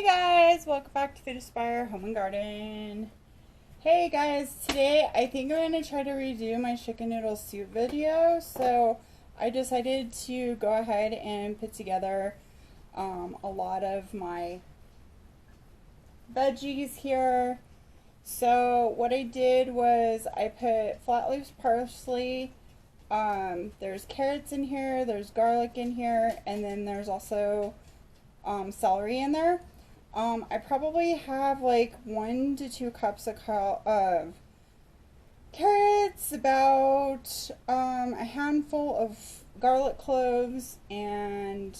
Guys, welcome back to Food Aspire Home and Garden. Hey guys, today I think I'm going to try to redo my chicken noodle soup video. So I decided to go ahead and put together a lot of my veggies here. So what I did was I put flat leaf parsley, there's carrots in here, there's garlic in here, and then there's also celery in there. I probably have like 1 to 2 cups of carrots, about a handful of garlic cloves, and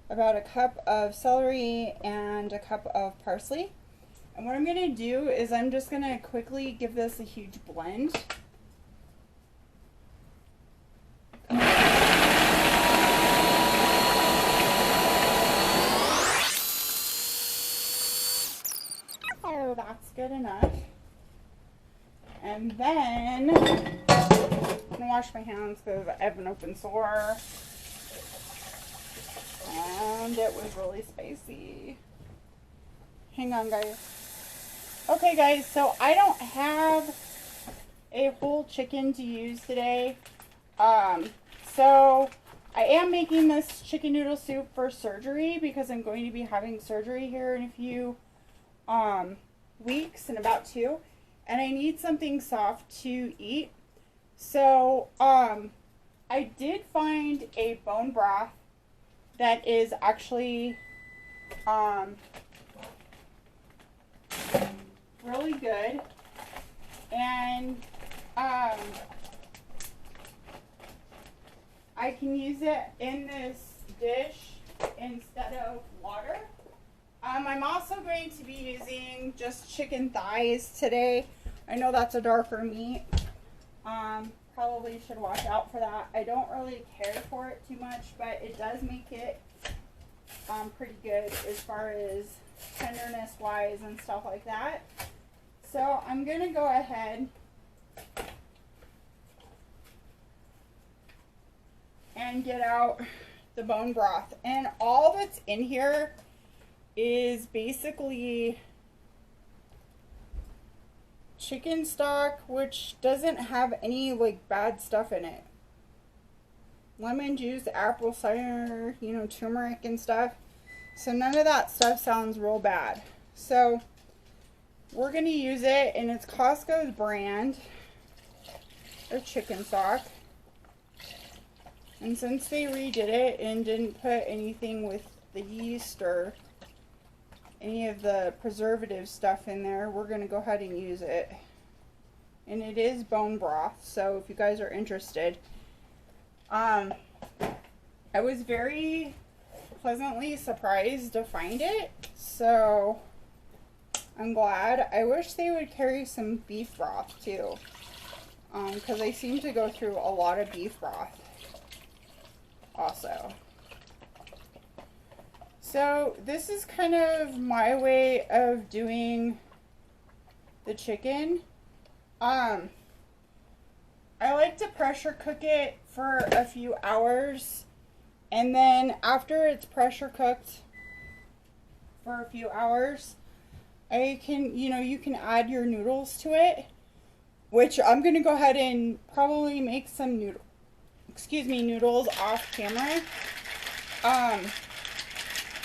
about a cup of celery and a cup of parsley. And what I'm going to do is I'm just going to quickly give this a huge blend. So that's good enough. And then I'm gonna wash my hands because I have an open sore and it was really spicy. Hang on, guys. Okay, guys, so I don't have a whole chicken to use today. So I am making this chicken noodle soup for surgery because I'm going to be having surgery here in a few weeks, in about 2, and I need something soft to eat. So I did find a bone broth that is actually really good, and I can use it in this dish instead of water. I'm also going to be using just chicken thighs today. I know that's a darker meat. Probably should watch out for that. I don't really care for it too much, but it does make it pretty good as far as tenderness wise and stuff like that. So I'm going to go ahead and get out the bone broth. And all that's in here is basically chicken stock, which doesn't have any like bad stuff in it. Lemon juice, apple cider, you know, turmeric and stuff. So none of that stuff sounds real bad. So we're going to use it, and it's Costco's brand of chicken stock. And since they redid it and didn't put anything with the yeast or any of the preservative stuff in there, we're going to go ahead and use it. And it is bone broth, so if you guys are interested. I was very pleasantly surprised to find it, so I'm glad. I wish they would carry some beef broth too, because I seem to go through a lot of beef broth also. So this is kind of my way of doing the chicken. I like to pressure cook it for a few hours, and then after it's pressure cooked for a few hours, you can add your noodles to it, which I'm going to go ahead and probably make some noodles off camera.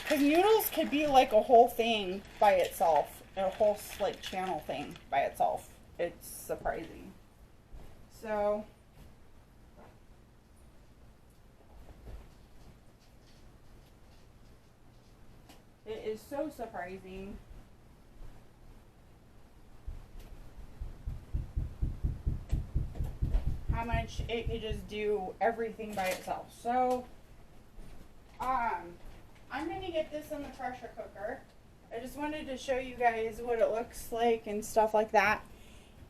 Because noodles could be like a whole thing by itself, a whole like channel thing by itself. It's surprising. So it is so surprising. How much it could just do everything by itself. So I'm going to get this in the pressure cooker. I just wanted to show you guys what it looks like and stuff like that.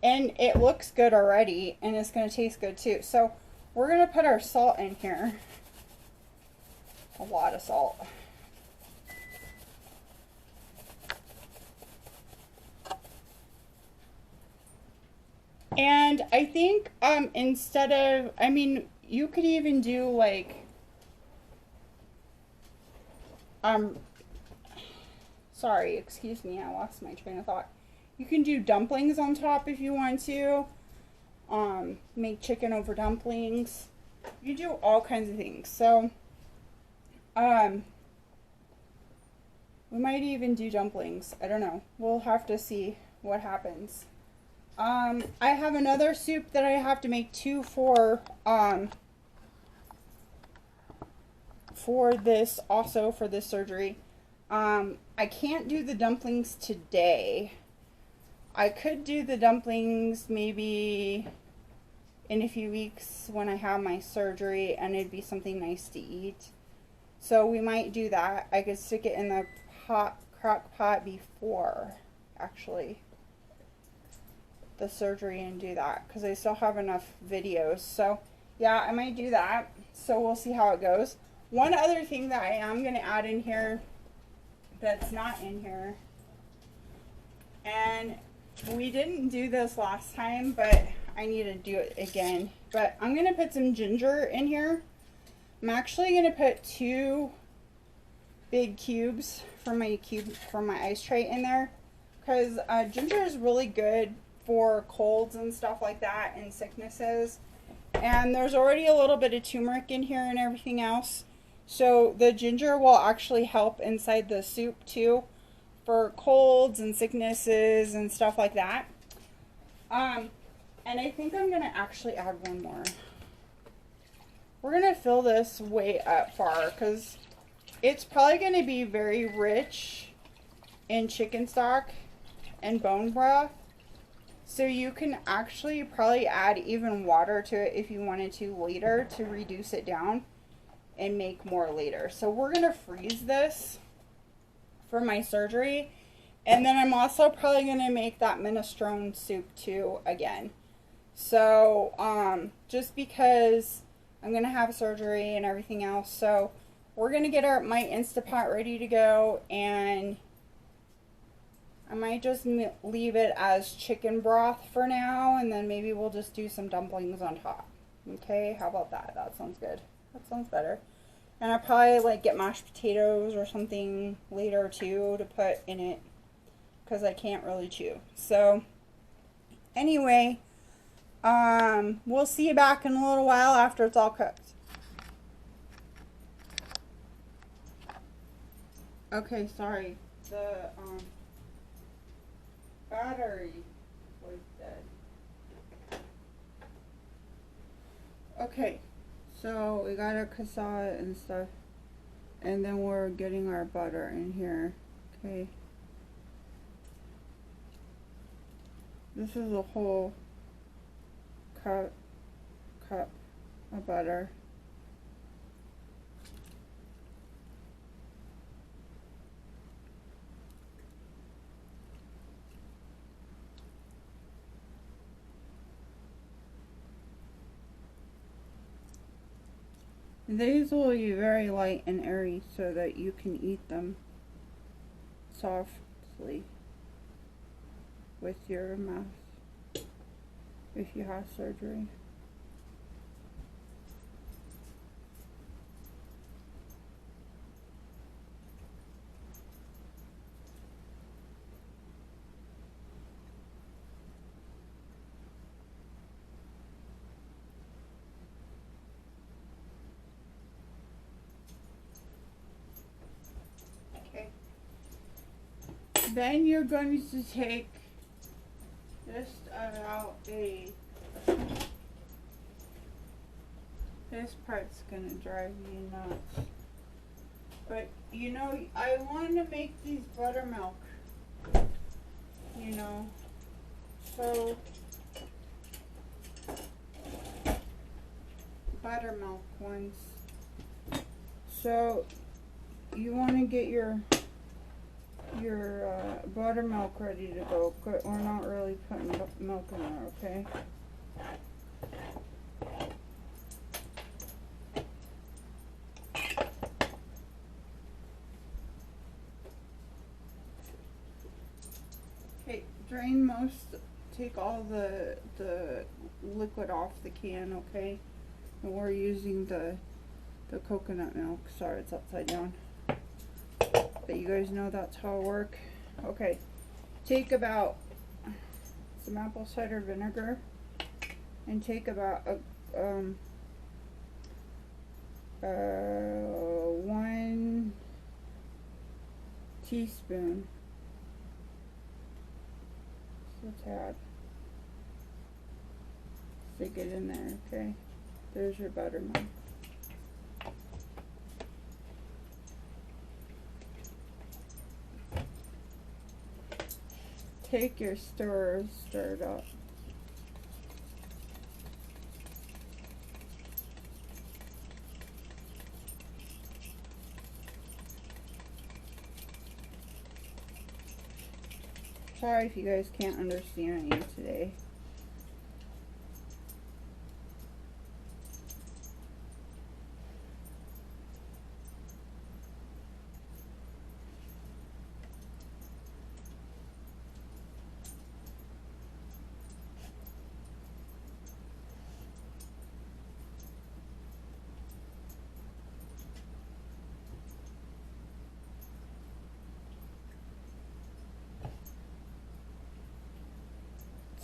And it looks good already, and it's going to taste good too. So we're going to put our salt in here. A lot of salt. And I think instead of, I mean, you could even do like Sorry, excuse me, I lost my train of thought. You can do dumplings on top if you want to. Make chicken over dumplings. You do all kinds of things. So, we might even do dumplings. I don't know. We'll have to see what happens. I have another soup that I have to make too for this, also for this surgery. I can't do the dumplings today. I could do the dumplings maybe in a few weeks when I have my surgery and it'd be something nice to eat. So we might do that. I could stick it in the crock pot before, actually, the surgery and do that because I still have enough videos. So yeah, I might do that. So we'll see how it goes. One other thing that I am going to add in here that's not in here, and we didn't do this last time, but I need to do it again. But I'm going to put some ginger in here. I'm actually going to put 2 big cubes from my ice tray in there because ginger is really good for colds and stuff like that and sicknesses. And there's already a little bit of turmeric in here and everything else. So the ginger will actually help inside the soup too for colds and sicknesses and stuff like that. And I think I'm going to actually add one more. We're going to fill this way up far because it's probably going to be very rich in chicken stock and bone broth. So you can actually probably add even water to it if you wanted to later to reduce it down and make more later. So we're going to freeze this for my surgery. And then I'm also probably going to make that minestrone soup too again. So just because I'm going to have surgery and everything else. So we're going to get my Instapot ready to go, and I might just leave it as chicken broth for now, and then maybe we'll just do some dumplings on top. Okay, how about that? That sounds good. That sounds better. And I'll probably like get mashed potatoes or something later too to put in it because I can't really chew. So anyway, we'll see you back in a little while after it's all cooked. Okay, sorry. The battery was dead. Okay, so we got our cassava and stuff, and then we're getting our butter in here. Okay, this is a whole cup of butter. These will be very light and airy so that you can eat them softly with your mouth if you have surgery. Then you're going to take just about this part's gonna drive you nuts. But you know, I want to make these buttermilk, you know, so buttermilk ones. So you want to get your buttermilk ready to go. We're not really putting milk in there, okay? Okay, drain most, take all the liquid off the can, okay? And we're using the coconut milk. Sorry, it's upside down. but you guys know that's how it works. Okay, take about some apple cider vinegar and take about a 1 teaspoon, so a tad, stick it in there. Okay, there's your buttermilk. Take your stir it up. Sorry if you guys can't understand me today.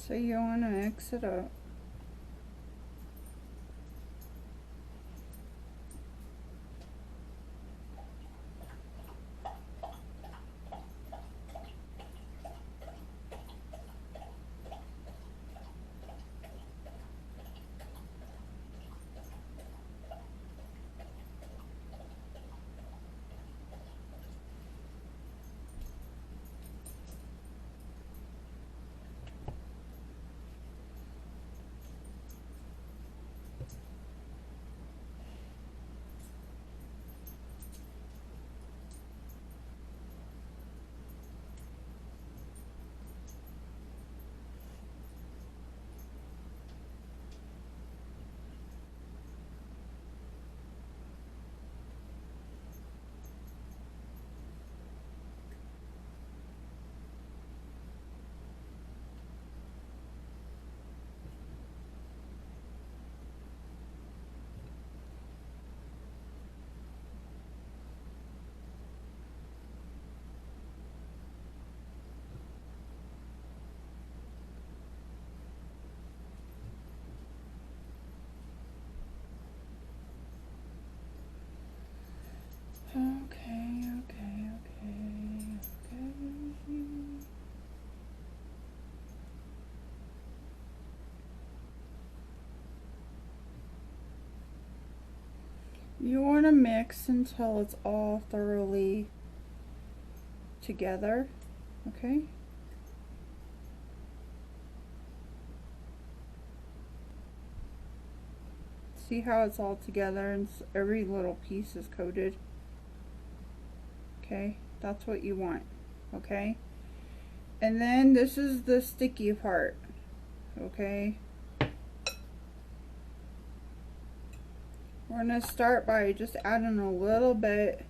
So you want to mix it up. Okay. You want to mix until it's all thoroughly together, okay? See how it's all together and every little piece is coated? Okay, that's what you want, okay? And then this is the sticky part, okay? We're going to start by just adding a little bit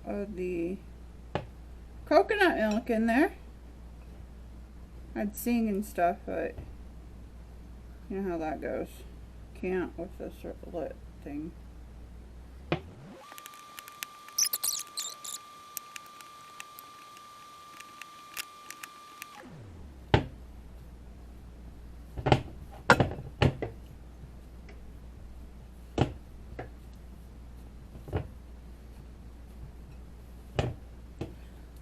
of the coconut milk in there. I'd sing and stuff, but you know how that goes. Can't with this lit thing.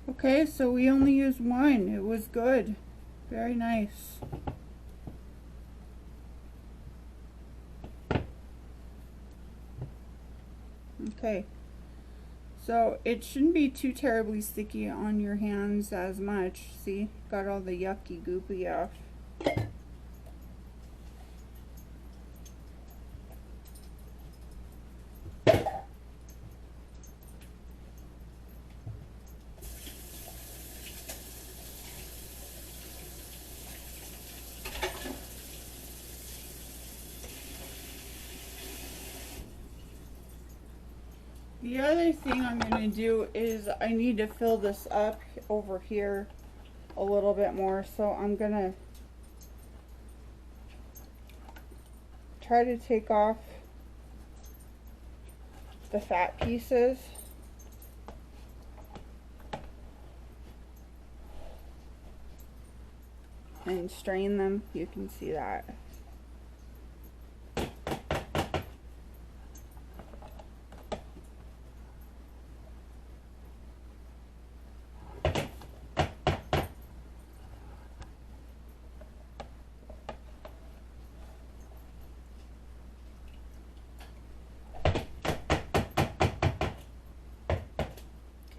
Okay, so we only used one. It was good. Very nice. Okay, so it shouldn't be too terribly sticky on your hands as much. See, got all the yucky goopy off. The other thing I'm going to do is I need to fill this up over here a little bit more, so I'm going to try to take off the fat pieces. And strain them. You can see that.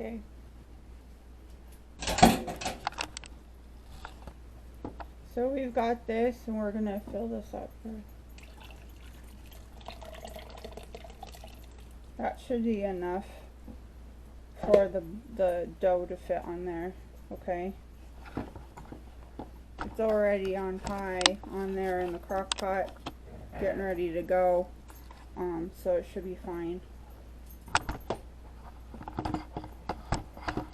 Okay. So we've got this, and we're gonna fill this up. That should be enough for the dough to fit on there. Okay. It's already on high on there in the crock pot, getting ready to go. So it should be fine.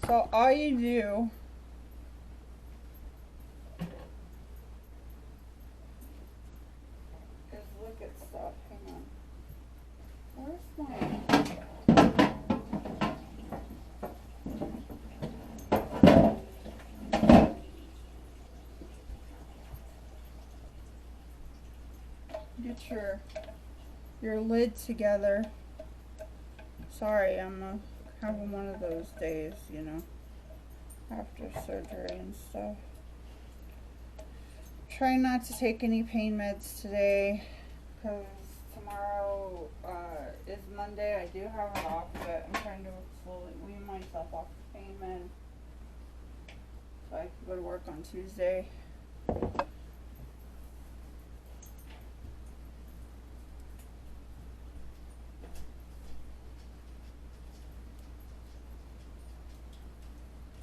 So all you do is look at stuff. Hang on. Where's my... Get your lid together. Sorry, I'm having one of those days, you know, after surgery and stuff. Try not to take any pain meds today, because tomorrow is Monday. I do have it off, but I'm trying to slowly wean myself off the pain meds so I can go to work on Tuesday.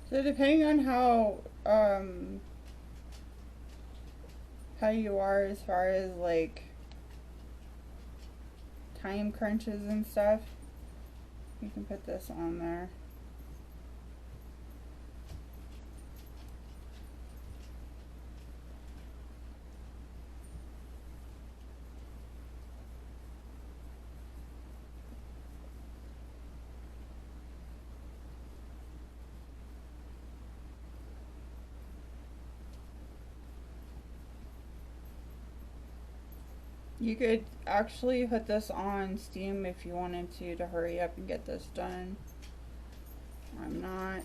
So depending on how you are as far as like time crunches and stuff, you can put this on there. You could actually put this on steam if you wanted to hurry up and get this done. I'm not.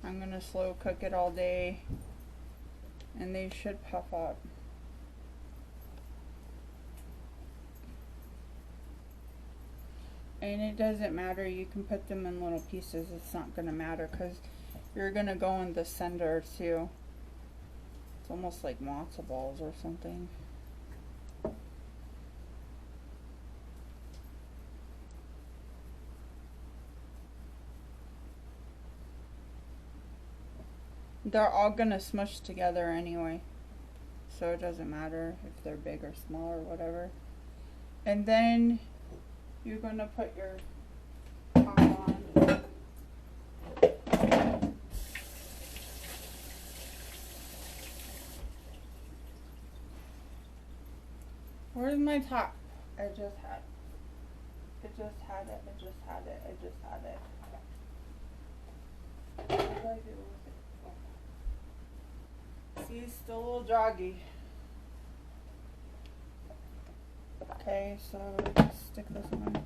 I'm gonna slow cook it all day, and they should puff up. And it doesn't matter, you can put them in little pieces, it's not gonna matter because you're gonna go in the center too. It's almost like matzo balls or something. They're all gonna smush together anyway, so it doesn't matter if they're big or small or whatever. And then you're gonna put your top on. Where's my top? I just had it. I just had it. I just had it. I just had it. What did I do with it? See, it's still a little joggy. Okay, so stick this on.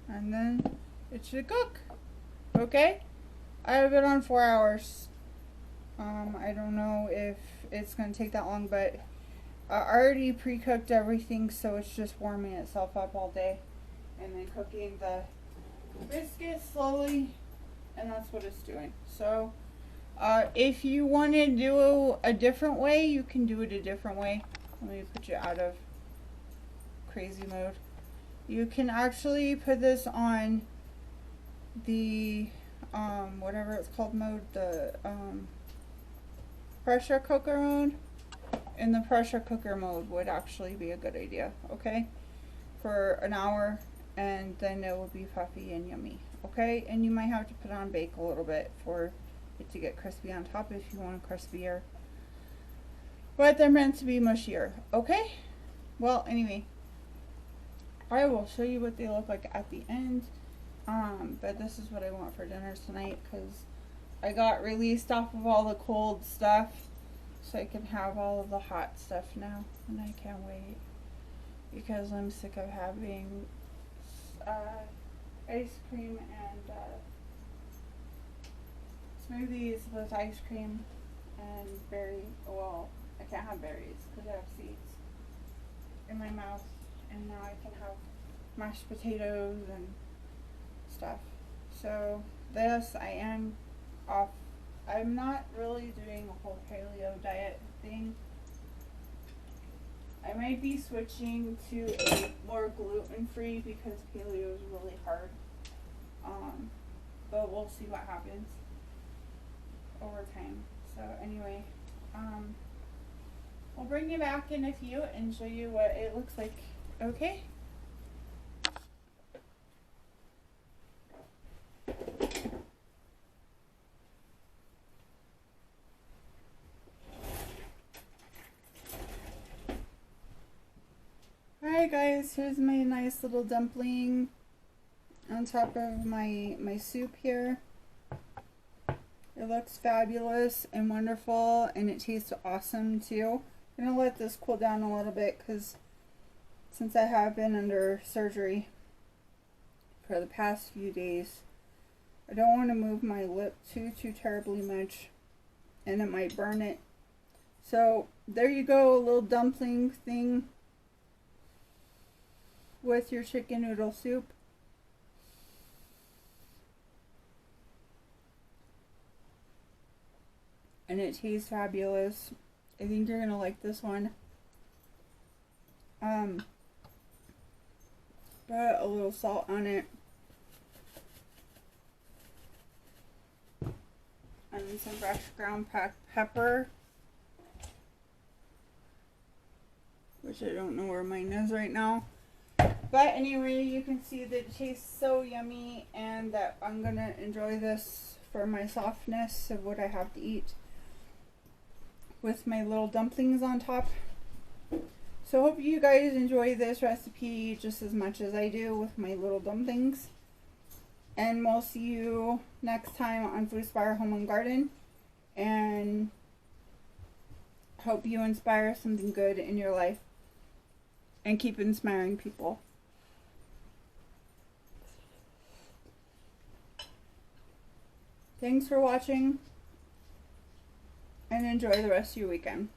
And then it should cook. Okay? I have it on 4 hours. I don't know if it's going to take that long, but I already pre-cooked everything, so it's just warming itself up all day. And then cooking the biscuit slowly, and that's what it's doing. So, if you want to do a different way, you can do it a different way. Let me put you out of crazy mode. You can actually put this on the, whatever it's called mode, the, pressure cooker mode. In the pressure cooker mode would actually be a good idea, okay? For an hour, and then it will be puffy and yummy. Okay, and you might have to put on bake a little bit for it to get crispy on top if you want crispier. But they're meant to be mushier. Okay? Well, anyway, I will show you what they look like at the end. But this is what I want for dinner tonight because I got released off of all the cold stuff, so I can have all of the hot stuff now, and I can't wait because I'm sick of having ice cream and smoothies with ice cream and berry. Well, I can't have berries because I have seeds in my mouth, and now I can have mashed potatoes and stuff. So this, I am off. I'm not really doing a whole paleo diet thing. I might be switching to a more gluten-free because paleo is really hard. But we'll see what happens over time. So anyway, we'll bring you back in a few and show you what it looks like. Okay? Alright guys, here's my nice little dumpling on top of my soup here. It looks fabulous and wonderful, and it tastes awesome too. I'm going to let this cool down a little bit because since I have been under surgery for the past few days, I don't want to move my lip too terribly much, and it might burn it. So there you go, a little dumpling thing with your chicken noodle soup. And it tastes fabulous. I think you're gonna like this one. Put a little salt on it. And some fresh ground pepper. Which I don't know where mine is right now. But anyway, you can see that it tastes so yummy, and that I'm gonna enjoy this for my softness of what I have to eat with my little dumplings on top. So hope you guys enjoy this recipe just as much as I do with my little dumplings. And we'll see you next time on Foodspire Home and Garden. And hope you inspire something good in your life. And keep inspiring people. Thanks for watching. And enjoy the rest of your weekend.